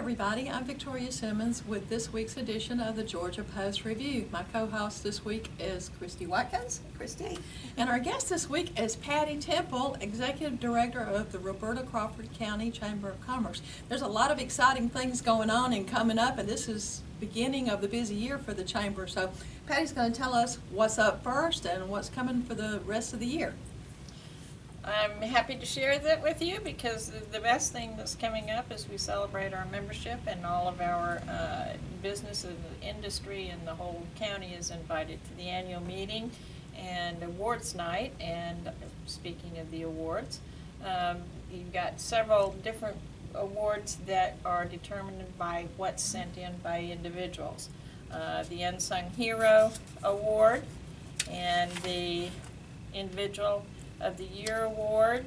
everybody, I'm Victoria Simmons with this week's edition of the Georgia Post Review. My co-host this week is Kristi Watkins. Kristi. And our guest this week is Patti Temple, Executive Director of the Roberta Crawford County Chamber of Commerce. There's a lot of exciting things going on and coming up, and this is beginning of the busy year for the Chamber. So Patti's going to tell us what's up first and what's coming for the rest of the year. I'm happy to share that with you because the best thing that's coming up is we celebrate our membership, and all of our business and industry and the whole county is invited to the annual meeting and awards night. And speaking of the awards, you've got several different awards that are determined by what's sent in by individuals. The Unsung Hero Award and the Individual of the Year Award.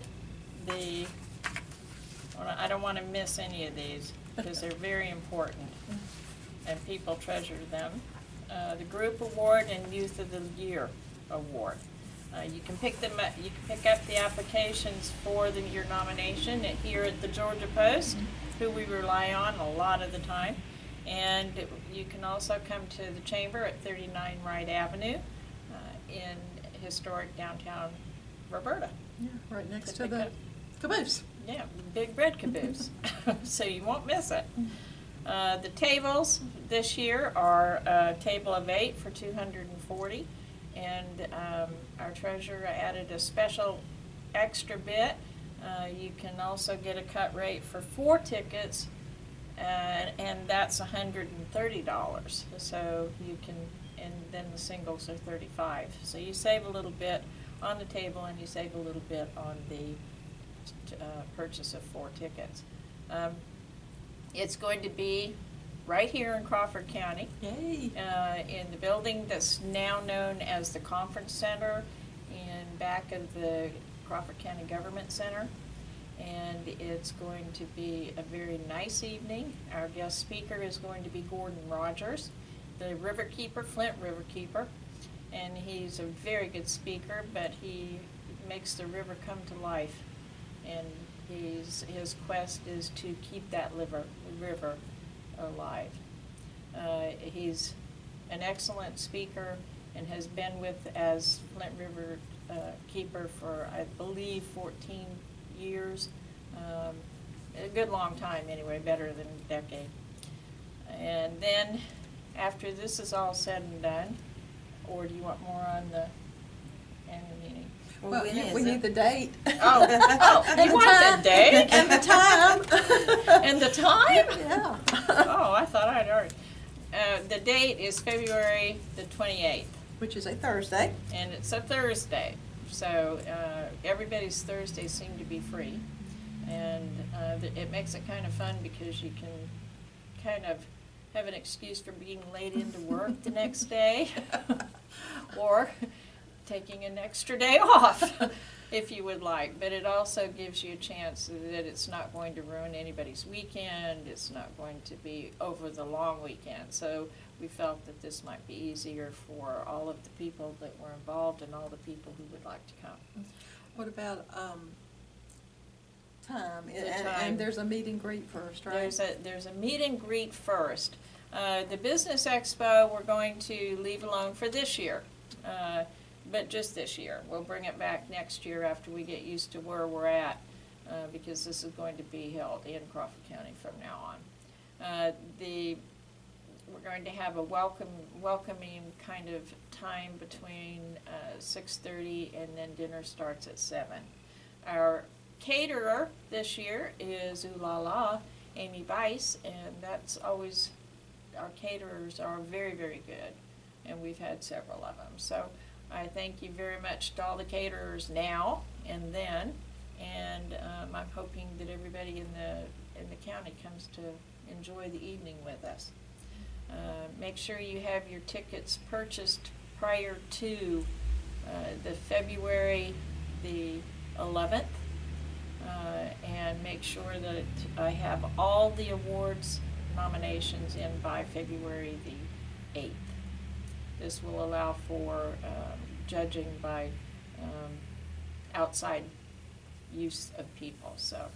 I don't want to miss any of these because they're very important and people treasure them. The Group Award and Youth of the Year Award. You can pick them up. You can pick up the applications for your nomination here at the Georgia Post, who we rely on a lot of the time. And you can also come to the Chamber at 39 Wright Avenue in historic downtown Roberta. Yeah, right next to the caboose. Yeah, the big red caboose. So you won't miss it. The tables this year are a table of 8 for $240, and our treasurer added a special extra bit. You can also get a cut rate for 4 tickets, and that's $130. So you can, and then the singles are $35. So you save a little bit on the table, and you save a little bit on the purchase of 4 tickets. It's going to be right here in Crawford County. Yay! In the building that's now known as the Conference Center, in back of the Crawford County Government Center. And it's going to be a very nice evening. Our guest speaker is going to be Gordon Rogers, the Riverkeeper, Flint Riverkeeper. And he's a very good speaker, but he makes the river come to life. And his quest is to keep that river alive. He's an excellent speaker and has been with as Flint River Keeper for, I believe, 14 years. A good long time anyway, better than a decade. And then after this is all said and done, or do you want more on the annual meeting? Well, we need the date. Oh, you want the date? And the time. And the time? Yeah. Oh, I thought I'd already. The date is February the 28th. Which is a Thursday. And it's a Thursday. So everybody's Thursdays seem to be free. And it makes it kind of fun because you can kind of have an excuse for being late into work the next day, or taking an extra day off if you would like. But it also gives you a chance that it's not going to ruin anybody's weekend. It's not going to be over the long weekend. So we felt that this might be easier for all of the people that were involved and all the people who would like to come. What about time? Time. And there's a meet and greet first, right? There's a meet and greet first. The Business Expo we're going to leave alone for this year, but just this year. We'll bring it back next year after we get used to where we're at, because this is going to be held in Crawford County from now on. We're going to have a welcoming kind of time between 6:30 and then dinner starts at 7. Our caterer this year is Ooh La La, Amy Bice, and that's always, our caterers are very, very good, and we've had several of them. So I thank you very much to all the caterers now and then, and I'm hoping that everybody in the county comes to enjoy the evening with us. Make sure you have your tickets purchased prior to the February the 11th. And make sure that I have all the awards nominations in by February the 8th. This will allow for judging by outside use of people. So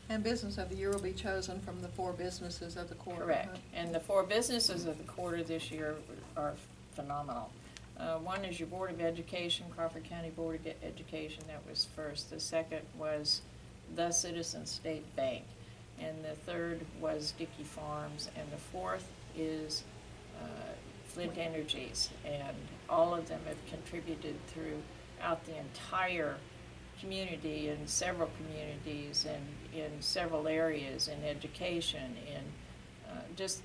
And Business of the Year will be chosen from the 4 businesses of the quarter. Correct. Huh? And the 4 businesses of the quarter this year are phenomenal. One is your Board of Education, Crawford County Board of Education, that was first. The second was the Citizen State Bank. And the third was Dickey Farms. And the fourth is Flint Energies. And all of them have contributed throughout the entire community, in several communities, and in several areas, in education, in just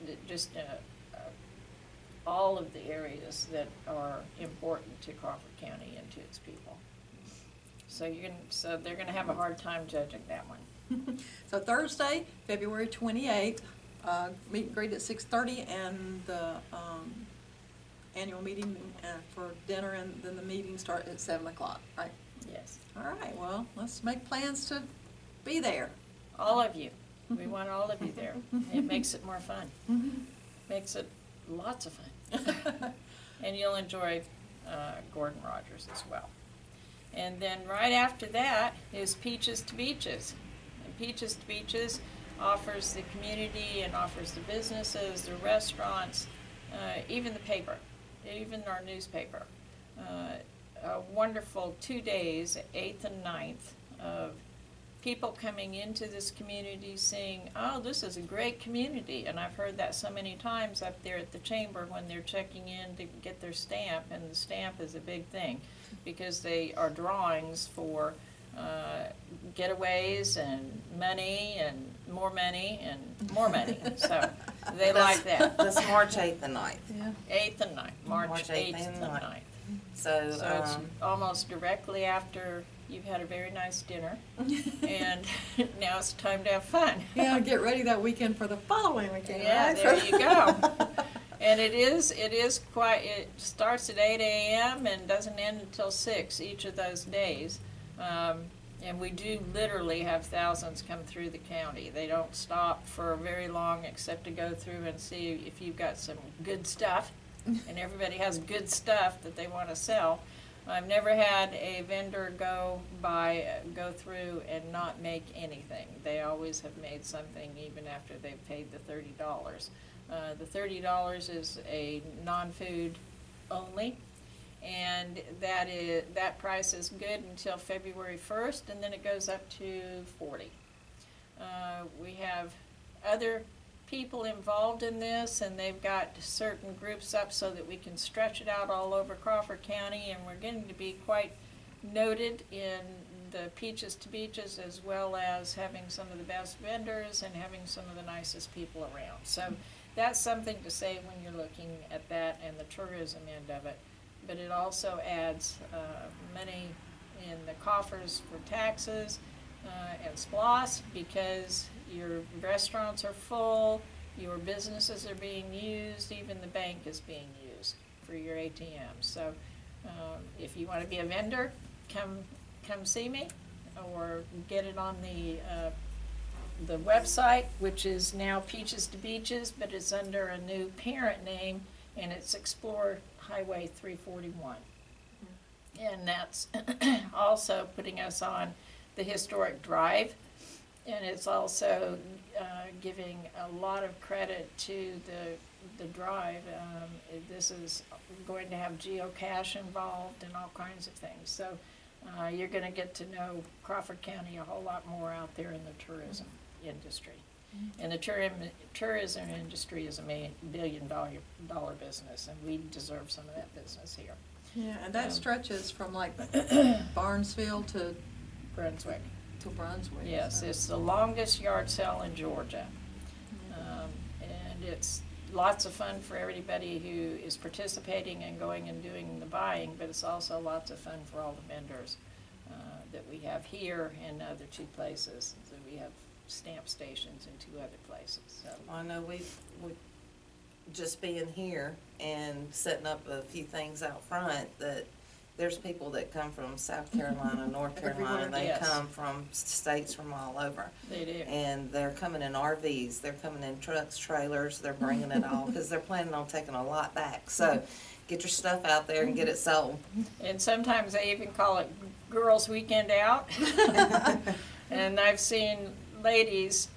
all of the areas that are important to Crawford County and to its people. So they're going to have a hard time judging that one. So Thursday, February 28th, meet and greet at 6:30, and the annual meeting for dinner, and then the meeting start at 7 o'clock, right? Yes. All right, well, let's make plans to be there. All of you. We want all of you there. It makes it more fun. Makes it lots of fun. And you'll enjoy Gordon Rogers as well. And then right after that is Peaches to Beaches. And Peaches to Beaches offers the community and offers the businesses, the restaurants, even the paper, even our newspaper. A wonderful 2 days, 8th and 9th, of people coming into this community saying, oh, this is a great community. And I've heard that so many times up there at the chamber when they're checking in to get their stamp, and the stamp is a big thing because they are drawings for getaways and money and more money and more money. So they like that. That's March 8th and 9th. Yeah. 8th and 9th, March 8th and 9th. So It's almost directly after you've had a very nice dinner, and now it's time to have fun. Yeah, get ready that weekend for the following weekend, Yeah, right? there you go. And it starts at 8 a.m. and doesn't end until 6 each of those days. And we do literally have thousands come through the county. They don't stop for very long except to go through and see if you've got some good stuff. And everybody has good stuff that they want to sell. I've never had a vendor go through and not make anything. They always have made something even after they've paid the $30. The $30 is a non-food only, and that price is good until February 1st, and then it goes up to $40. We have other people involved in this, and they've got certain groups up so that we can stretch it out all over Crawford County, and we're getting to be quite noted in the Peaches to Beaches, as well as having some of the best vendors and having some of the nicest people around. So that's something to say when you're looking at that and the tourism end of it. But it also adds money in the coffers for taxes and SPLOS, because your restaurants are full, your businesses are being used, even the bank is being used for your ATMs. So if you want to be a vendor, come see me, or get it on the website, which is now Peaches to Beaches, but it's under a new parent name, and it's Explore Highway 341. And that's also putting us on the historic drive, and it's also giving a lot of credit to the drive. This is going to have geocache involved and all kinds of things. So you're going to get to know Crawford County a whole lot more out there in the tourism industry. And the tourism industry is a billion-dollar business, and we deserve some of that business here. Yeah, and that stretches from like Barnesville to Brunswick. Brunswick. Yes, so. it's the longest yard sale in Georgia. And it's lots of fun for everybody who is participating and going and doing the buying, but it's also lots of fun for all the vendors that we have here and other 2 places. So we have stamp stations in 2 other places. So I know we just being here and setting up a few things out front, that there's people that come from South Carolina, North Carolina, Everywhere, they yes. come from states from all over. they do. And they're coming in RVs, they're coming in trucks, trailers, they're bringing it all, because they're planning on taking a lot back. So get your stuff out there and get it sold. And sometimes they even call it Girls Weekend Out. And I've seen ladies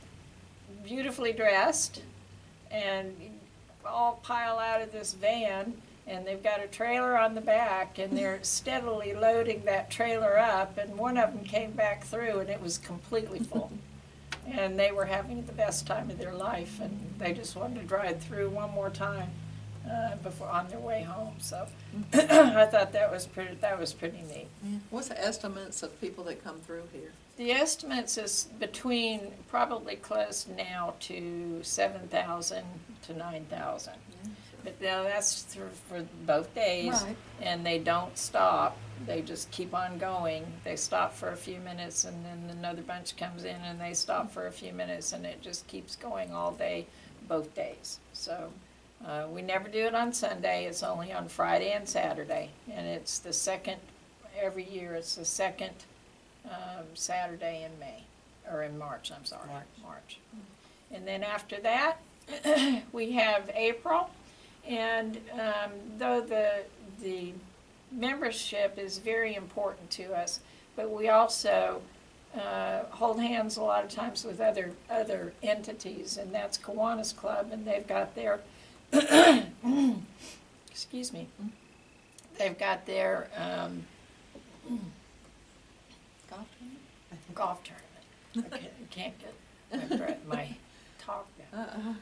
beautifully dressed and all pile out of this van, and they've got a trailer on the back, and they're steadily loading that trailer up, and one of them came back through and it was completely full. And they were having the best time of their life, and they just wanted to drive through one more time before on their way home. So I thought that was pretty neat. What's the estimates of people that come through here? The estimates is between probably close now to 7,000 to 9,000. But now that's for both days, Right. and they don't stop. They just keep on going. They stop for a few minutes, and then another bunch comes in, and they stop for a few minutes, and it just keeps going all day, both days. So we never do it on Sunday. It's only on Friday and Saturday, and it's the second, every year it's the second Saturday in May, or in March, I'm sorry, March. And then after that, we have April. And though the membership is very important to us, but we also hold hands a lot of times with other entities, and that's Kiwanis Club, and they've got their excuse me, they've got their golf tournament. I can't get my talk down.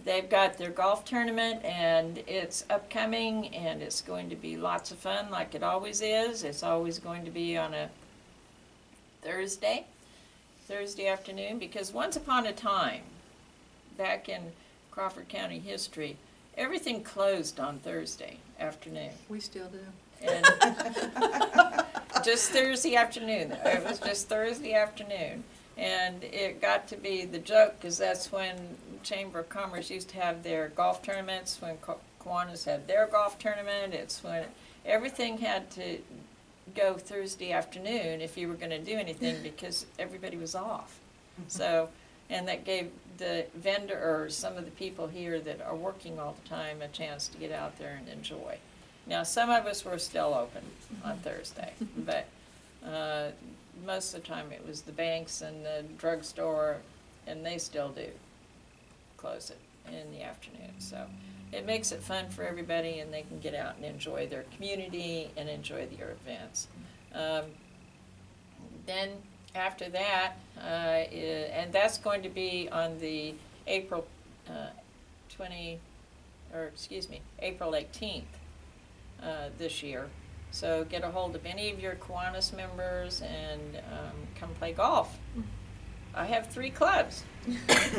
They've got their golf tournament, and it's upcoming, and it's going to be lots of fun like it always is. It's always going to be on a Thursday afternoon, because once upon a time, back in Crawford County history, everything closed on Thursday afternoon. We still do. And just Thursday afternoon. It was just Thursday afternoon. And it got to be the joke, because that's when Chamber of Commerce used to have their golf tournaments, when Kiwanis had their golf tournament. It's when everything had to go Thursday afternoon if you were going to do anything, because everybody was off. So, and that gave the vendor, or some of the people here that are working all the time, a chance to get out there and enjoy. Now, some of us were still open on Thursday, but most of the time it was the banks and the drugstore, and they still do close it in the afternoon. So it makes it fun for everybody, and they can get out and enjoy their community and enjoy their events. Then after that, and that's going to be on the April 18th this year. So get a hold of any of your Kiwanis members and come play golf. I have 3 clubs.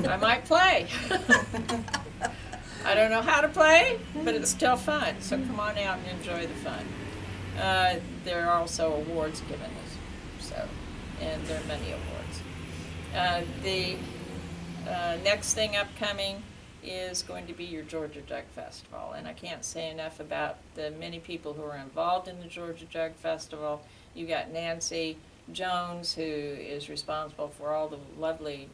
I might play. I don't know how to play, but it's still fun. So come on out and enjoy the fun. There are also awards given, and there are many awards. The next thing upcoming is going to be your Georgia Jug Festival, and I can't say enough about the many people who are involved in the Georgia Jug Festival. You got Nancy Jones, who is responsible for all the lovely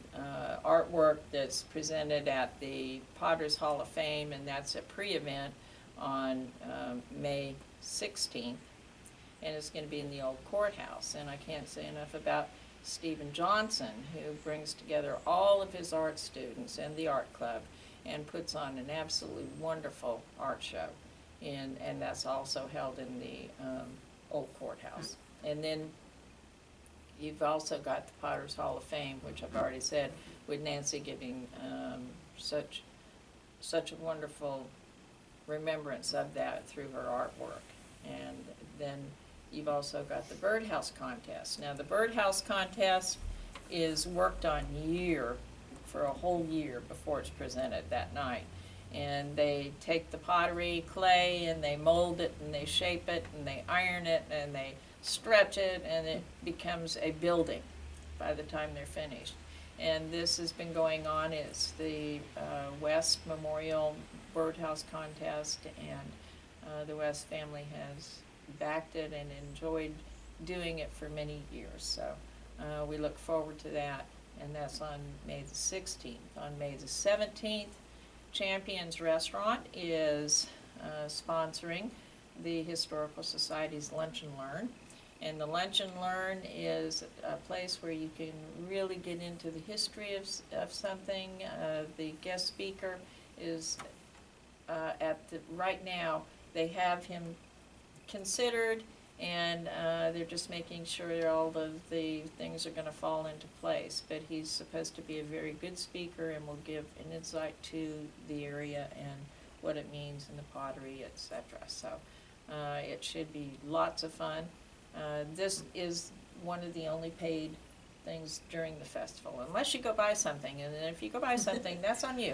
artwork that's presented at the Potters Hall of Fame, and that's a pre-event on May 16th, and it's going to be in the old courthouse. And I can't say enough about Stephen Johnson, who brings together all of his art students and the art club and puts on an absolutely wonderful art show. And that's also held in the old courthouse. And then you've also got the Potters Hall of Fame, which I've already said, with Nancy giving such a wonderful remembrance of that through her artwork. And then you've also got the Birdhouse Contest. Now, the Birdhouse Contest is worked on for a whole year before it's presented that night. And they take the pottery clay, and they mold it, and they shape it, and they iron it, and they stretch it, and it becomes a building by the time they're finished. And this has been going on. It's the West Memorial Birdhouse Contest, and the West family has backed it and enjoyed doing it for many years. So we look forward to that, and that's on May the 16th. On May the 17th, Champions Restaurant is sponsoring the Historical Society's Lunch and Learn, And the Lunch and Learn is a place where you can really get into the history of something. The guest speaker is right now, they have him considered, and they're just making sure all of the things are going to fall into place. But he's supposed to be a very good speaker and will give an insight to the area and what it means in the pottery, etc. So it should be lots of fun. This is one of the only paid things during the festival, unless you go buy something, and then if you go buy something, that's on you.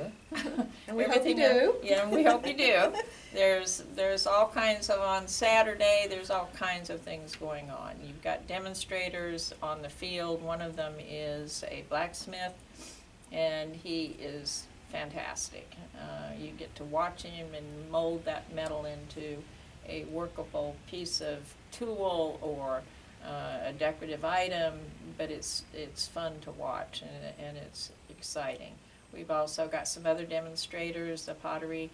And we hope you do. Yeah, and we hope you do. There's all kinds of, on Saturday, there's all kinds of things going on. You've got demonstrators on the field. One of them is a blacksmith, and he is fantastic. You get to watch him and mold that metal into a workable piece of tool or a decorative item, but it's fun to watch, and it's exciting. We've also got some other demonstrators. The pottery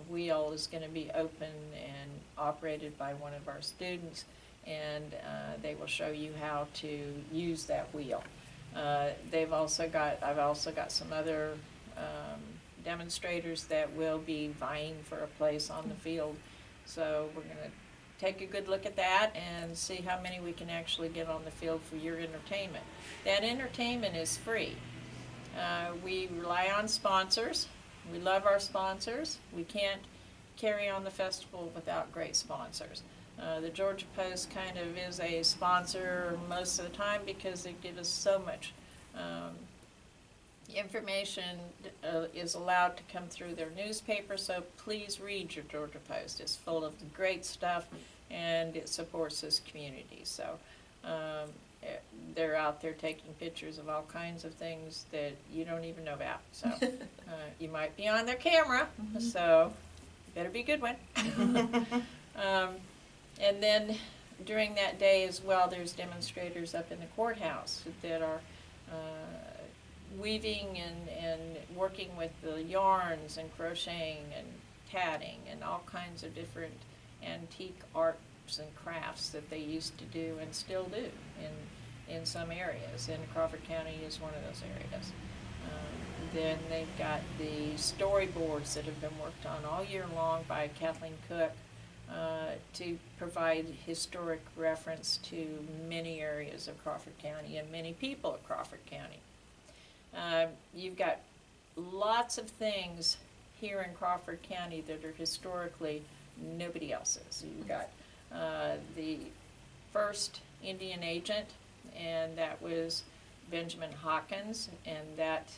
wheel is going to be open and operated by one of our students, and they will show you how to use that wheel. I've also got some other demonstrators that will be vying for a place on the field, so we're going to take a good look at that and see how many we can actually get on the field for your entertainment. That entertainment is free. We rely on sponsors. We love our sponsors. We can't carry on the festival without great sponsors. The Georgia Post kind of is a sponsor most of the time because they give us so much information is allowed to come through their newspaper, so please read your Georgia Post. It's full of great stuff, and it supports this community. So they're out there taking pictures of all kinds of things that you don't even know about. So you might be on their camera, so you better be a good one. And then during that day as well, there's demonstrators up in the courthouse that are weaving and working with the yarns and crocheting and tatting and all kinds of different antique arts and crafts that they used to do and still do in some areas, and Crawford County is one of those areas. Then they've got the storyboards that have been worked on all year long by Kathleen Cook to provide historic reference to many areas of Crawford County and many people of Crawford County. You've got lots of things here in Crawford County that are historically nobody else's. You've got the first Indian agent, and that was Benjamin Hawkins, and that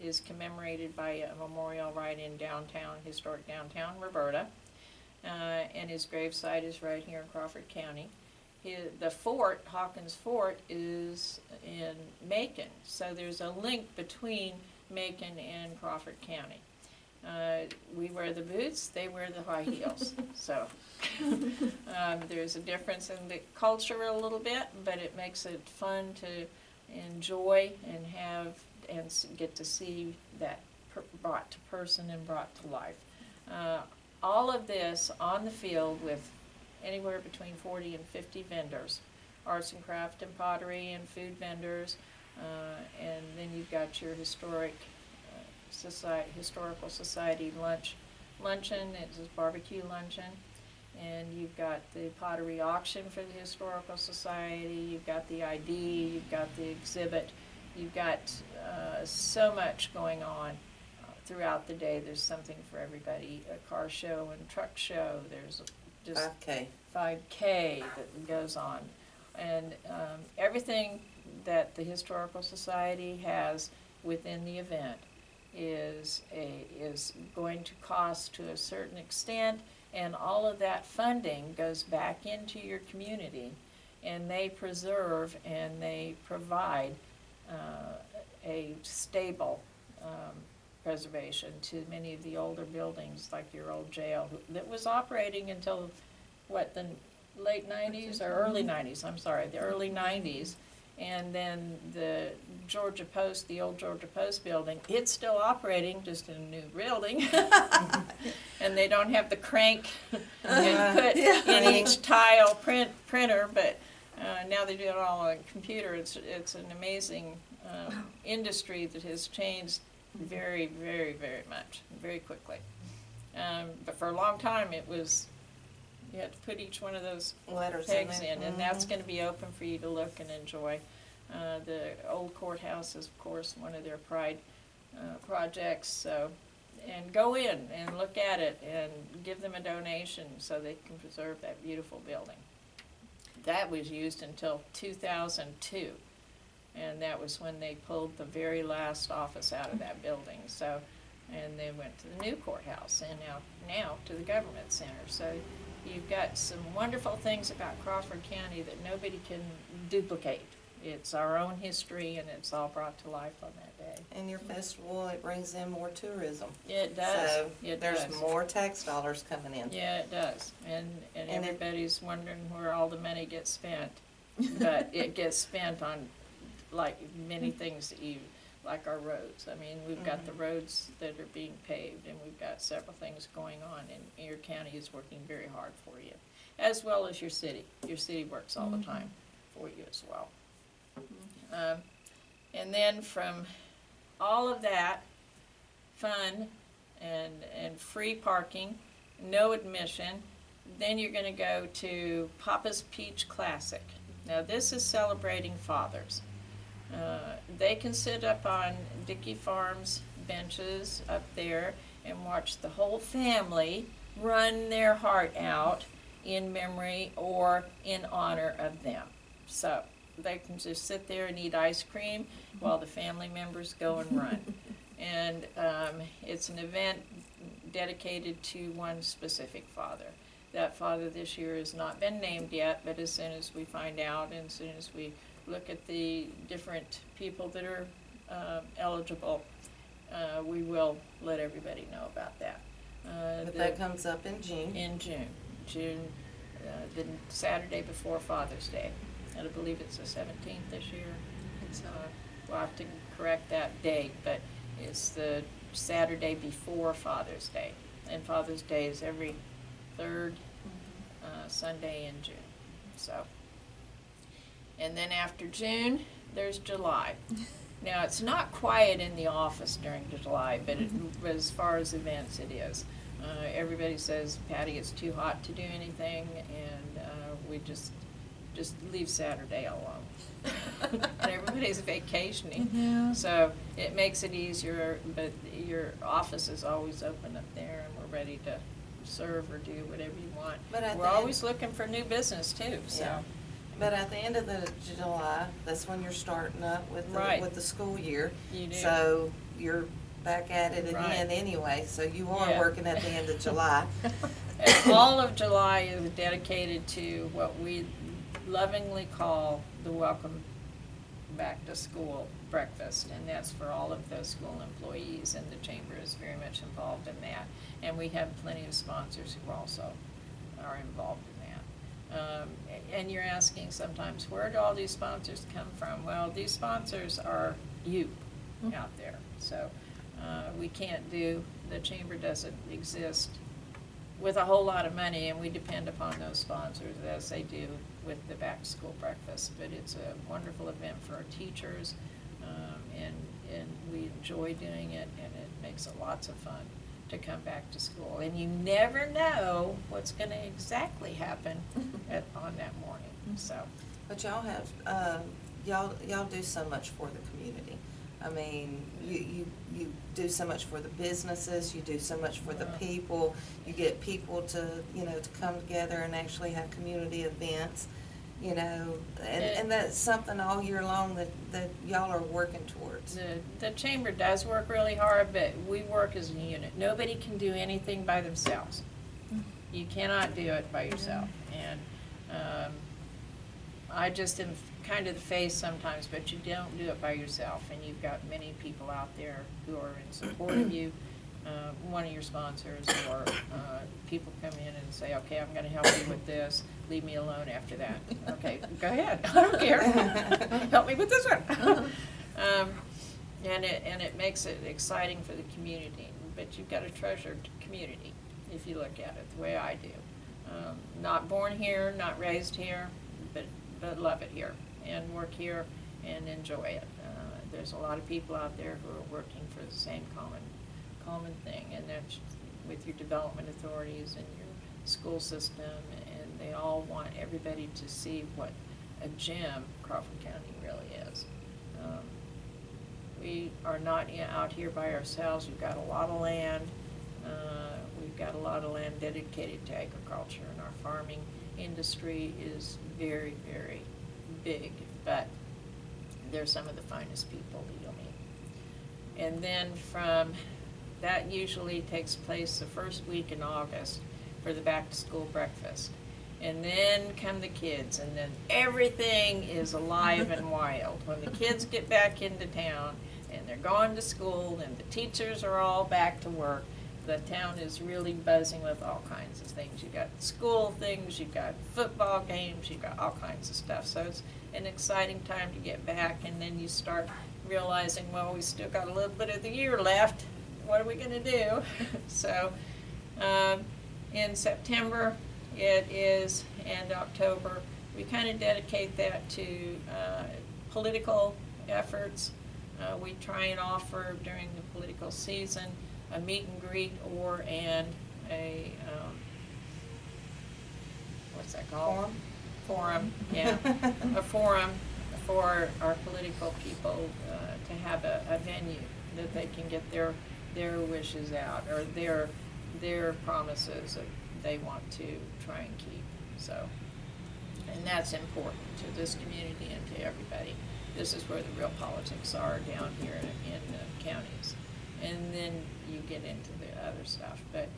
is commemorated by a memorial right in downtown, historic downtown Roberta, and his gravesite is right here in Crawford County. The fort, Hawkins Fort, is in Macon, so there's a link between Macon and Crawford County. We wear the boots, they wear the high heels. So there's a difference in the culture a little bit, but it makes it fun to enjoy and have and get to see that brought to person and brought to life. All of this on the field with anywhere between 40 and 50 vendors, arts and craft and pottery and food vendors, and then you've got your historical society luncheon. It's a barbecue luncheon, and you've got the pottery auction for the historical society. You've got the ID. You've got the exhibit. You've got so much going on throughout the day. There's something for everybody. A car show and truck show. There's just 5K that goes on, and everything that the Historical Society has within the event is going to cost to a certain extent, and all of that funding goes back into your community, and they preserve and they provide a stable preservation to many of the older buildings, like your old jail that was operating until, what, the late 90s or early 90s, I'm sorry, the early 90s, And then the Georgia Post, the old Georgia Post building, it's still operating, just in a new building. And they don't have the crank and put in each tile printer, but now they do it all on a computer. It's an amazing industry that has changed very, very, very much, very quickly. But for a long time, it was, you had to put each one of those Letters pegs in, and that's going to be open for you to look and enjoy. The old courthouse is, of course, one of their pride projects. So, and go in and look at it and give them a donation so they can preserve that beautiful building. That was used until 2002, and that was when they pulled the very last office out of that building. So, and they went to the new courthouse, and now to the government center. So you've got some wonderful things about Crawford County that nobody can duplicate. It's our own history, and it's all brought to life on that day. And your festival, it brings in more tourism. It does. So It there's does. more tax dollars coming in. Yeah, it does. And And everybody's wondering where all the money gets spent. But it gets spent on, like, many things that you, like our roads. I mean, we've got the roads that are being paved, and we've got several things going on, and your county is working very hard for you, as well as your city. Your city works all the time for you as well. And then from all of that, fun and free parking, no admission, then you're going to go to Papa's Peach Classic. Now this is celebrating fathers. They can sit up on Dickey Farms benches up there and watch the whole family run their heart out in memory or in honor of them. So they can just sit there and eat ice cream while the family members go and run. And it's an event dedicated to one specific father. That father this year has not been named yet, but as soon as we find out and as soon as we look at the different people that are eligible, we will let everybody know about that. But that comes up in June. In June, the Saturday before Father's Day. And I believe it's the 17th this year. We'll have to correct that date, but it's the Saturday before Father's Day. And Father's Day is every third Sunday in June. So, and then after June, there's July. Now, it's not quiet in the office during July, but as far as events, it is. Everybody says, Patty, it's too hot to do anything, and we just leave Saturday alone. And everybody's vacationing. So it makes it easier, but your office is always open up there, and we're ready to serve or do whatever you want. But we're always looking for new business too. So. Yeah. But at the end of the July, that's when you're starting up with the school year. You do. So you're back at it again anyway. So you are working at the end of July. And all of July is dedicated to what we lovingly call the Welcome Back to School breakfast, and that's for all of the school employees, and the chamber is very much involved in that. And we have plenty of sponsors who also are involved in that. And you're asking sometimes, where do all these sponsors come from? Well, these sponsors are you out there. So we can't the chamber doesn't exist with a whole lot of money, and we depend upon those sponsors as they do with the back to school breakfast. But it's a wonderful event for our teachers, and we enjoy doing it, and it makes it lots of fun to come back to school. And you never know what's going to exactly happen on that morning. So, but y'all have y'all do so much for the community. I mean, you do so much for the businesses, you do so much for the people, you get people to come together and actually have community events, and that's something all year long that y'all are working towards. The chamber does work really hard, but we work as a unit. Nobody can do anything by themselves. You cannot do it by yourself. And I just am kind of the face sometimes, but you don't do it by yourself, and you've got many people out there who are in support of you. One of your sponsors, or people come in and say, okay, I'm going to help you with this. leave me alone after that. Okay, go ahead, I don't care. Help me with this one. And it makes it exciting for the community, but you've got a treasured community if you look at it the way I do. Not born here, not raised here, but love it here and work here and enjoy it. There's a lot of people out there who are working for the same common thing, and that's with your development authorities and your school system, and they all want everybody to see what a gem Crawford County really is. We are not out here by ourselves. We've got a lot of land. We've got a lot of land dedicated to agriculture, and our farming industry is very, very big, but they're some of the finest people that you'll meet. And then that usually takes place the first week in August for the back-to-school breakfast. And then come the kids, and then everything is alive and wild. When the kids get back into town, and they're going to school, and the teachers are all back to work, the town is really buzzing with all kinds of things. You've got school things, you've got football games, you've got all kinds of stuff. So it's an exciting time to get back, and then you start realizing, well, we still got a little bit of the year left. What are we going to do? So in September it is, and October, we kind of dedicate that to political efforts. We try and offer during the political season a meet and greet and a what's that called? Forum, yeah. A forum for our political people to have a venue that they can get their wishes out, or their promises that they want to try and keep. So, and that's important to this community and to everybody. This is where the real politics are down here in the counties. And then you get into the other stuff. But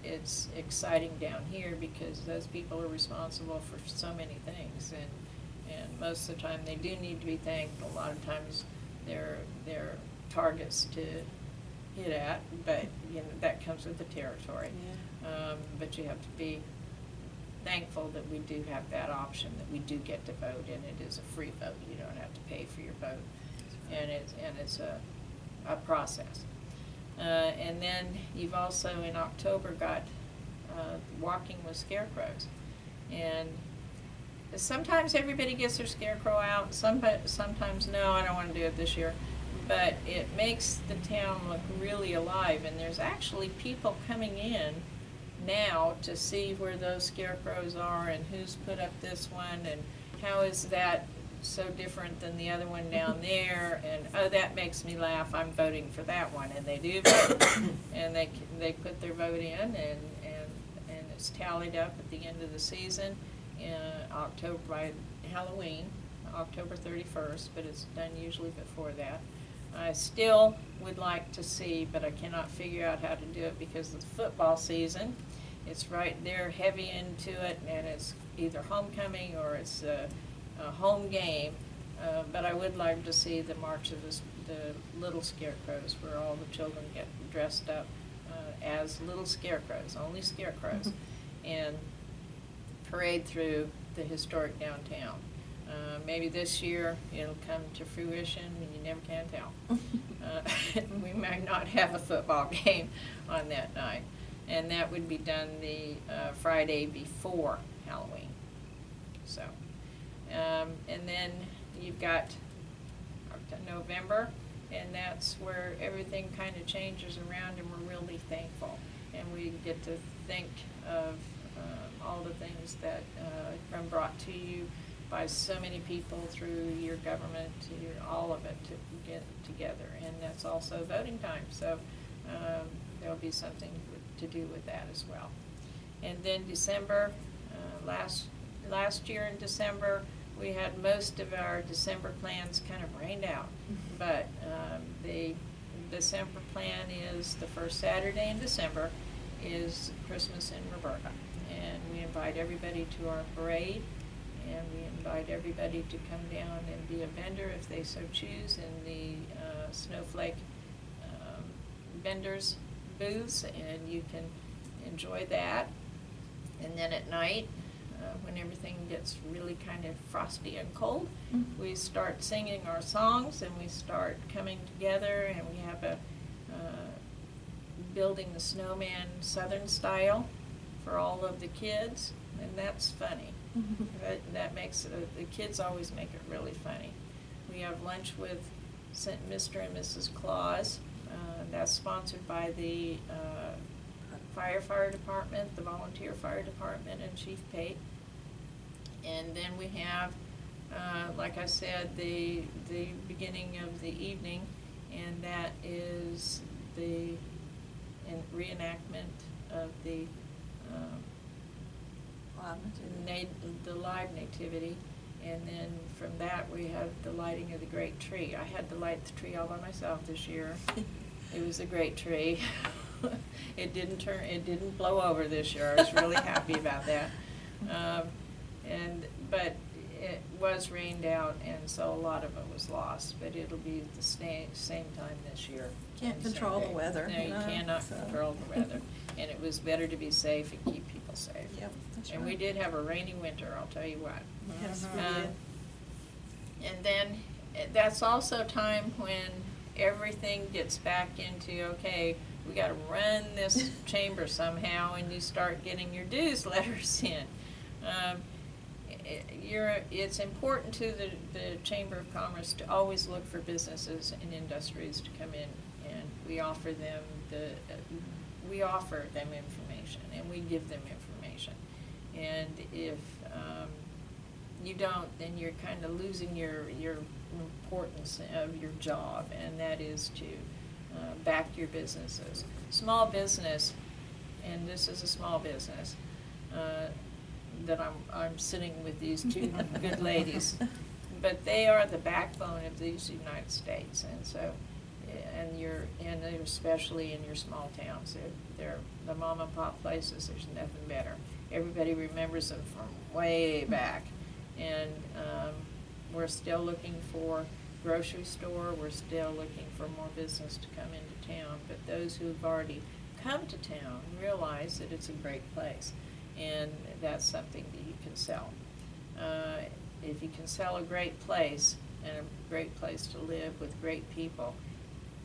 it's exciting down here because those people are responsible for so many things. And most of the time they do need to be thanked. A lot of times they're targets to hit at, but you know, that comes with the territory. Yeah. But you have to be thankful that we do have that option, that we do get to vote, and it is a free vote. You don't have to pay for your vote, and it's a process. And then you've also in October got walking with scarecrows, and sometimes everybody gets their scarecrow out. Sometimes no, I don't want to do it this year. But it makes the town look really alive, and there's actually people coming in now to see where those scarecrows are and who's put up this one and how is that so different than the other one down there, and oh, that makes me laugh, I'm voting for that one. And they do vote, and they put their vote in, and it's tallied up at the end of the season in October, by Halloween, October 31st, but it's done usually before that. I still would like to see, but I cannot figure out how to do it because of the football season. It's right there heavy into it, and it's either homecoming or it's a home game. But I would like to see the march of the little scarecrows, where all the children get dressed up as little scarecrows, only scarecrows, and parade through the historic downtown. Maybe this year it'll come to fruition, and you never can tell. We might not have a football game on that night, and that would be done the Friday before Halloween. So, and then you've got November, and that's where everything kind of changes around, and we're really thankful, and we get to think of all the things that have been brought to you by so many people through your government, all of it to get together. And that's also voting time, so there'll be something to do with that as well. And then December, last year in December, we had most of our December plans kind of rained out. But the December plan is the first Saturday in December is Christmas in Roberta. And we invite everybody to our parade, and we invite everybody to come down and be a vendor if they so choose in the snowflake vendors booths, and you can enjoy that. And then at night when everything gets really kind of frosty and cold, we start singing our songs and we start coming together, and we have a building the snowman Southern style for all of the kids, and that's funny. That makes the kids always make it really funny. We have lunch with Mr. and Mrs. Claus. That's sponsored by the fire department, the volunteer fire department, and Chief Pate. And then we have, like I said, the beginning of the evening, and that is the reenactment of the live nativity. And then from that we have the lighting of the great tree. I had to light the tree all by myself this year. It was a great tree. It didn't blow over this year. I was really happy about that. But it was rained out, and so a lot of it was lost. But it'll be the same time this year. Can't control the weather. No, you cannot control the weather. And it was better to be safe and keep people safe. Yep, that's And right. we did have a rainy winter, I'll tell you what. Yes, we did. And then that's also time when everything gets back into, okay, we got to run this chamber somehow, and you start getting your dues letters in. It's important to the Chamber of Commerce to always look for businesses and industries to come in, and we offer them information, and we give them information. And if you don't, then you're kind of losing your importance of your job, and that is to back your businesses. Small business, and this is a small business, that I'm sitting with these two good ladies, but they are the backbone of these United States, and so, and they're especially in your small towns. They're the mom and pop places. There's nothing better. Everybody remembers them from way back, and we're still looking for grocery store. We're still looking for more business to come into town, but those who've already come to town realize that it's a great place, and that's something that you can sell. If you can sell a great place and a great place to live with great people,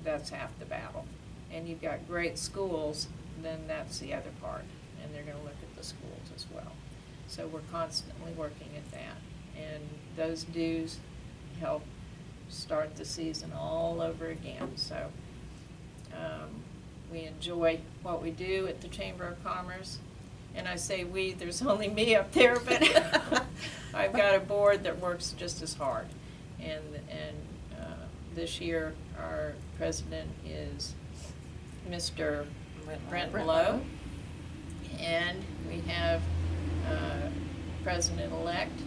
that's half the battle. And you've got great schools, then that's the other part, and they're going to look at the schools as well. So we're constantly working at that, and those dues help start the season all over again. So we enjoy what we do at the Chamber of Commerce. And I say we, there's only me up there, but I've got a board that works just as hard. And this year our president is Mr. Brent Lowe, and we have President-elect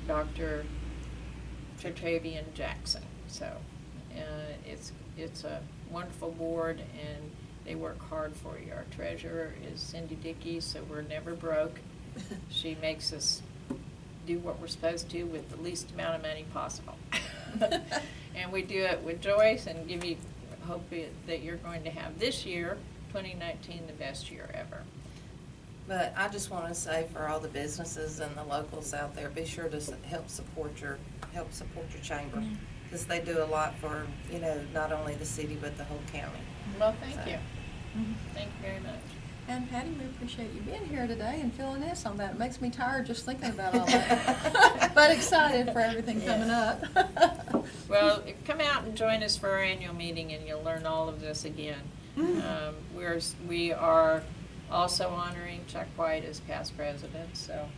Dr. Travian Jackson. So it's a wonderful board, and they work hard for you. Our treasurer is Cindy Dickey, so we're never broke. She makes us do what we're supposed to with the least amount of money possible. And we do it with joy, and hope that you're going to have this year, 2019, the best year ever. But I just want to say, for all the businesses and the locals out there, be sure to help support your chamber, because they do a lot for, not only the city but the whole county. Well, thank you. Thank you very much. And Patty, we appreciate you being here today and filling us on that. It makes me tired just thinking about all that. But excited for everything coming up. Well, come out and join us for our annual meeting, and you'll learn all of this again. We are also honoring Chuck White as past president, so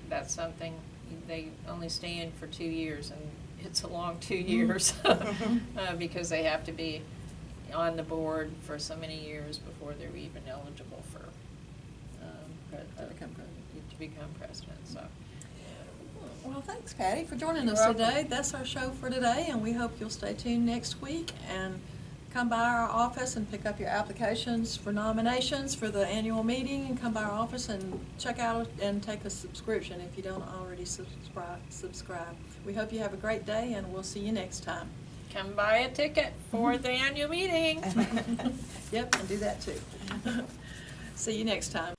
that's something. They only stay in for 2 years, and it's a long 2 years because they have to be on the board for so many years before they're even eligible for to become president. So. Well, thanks, Patty, for joining us welcome. today. That's our show for today, and we hope you'll stay tuned next week and come by our office and pick up your applications for nominations for the annual meeting, and come by our office and check out and take a subscription if you don't already subscribe. We hope you have a great day, and we'll see you next time. Come buy a ticket for the annual meeting. Yep, and do that too. See you next time.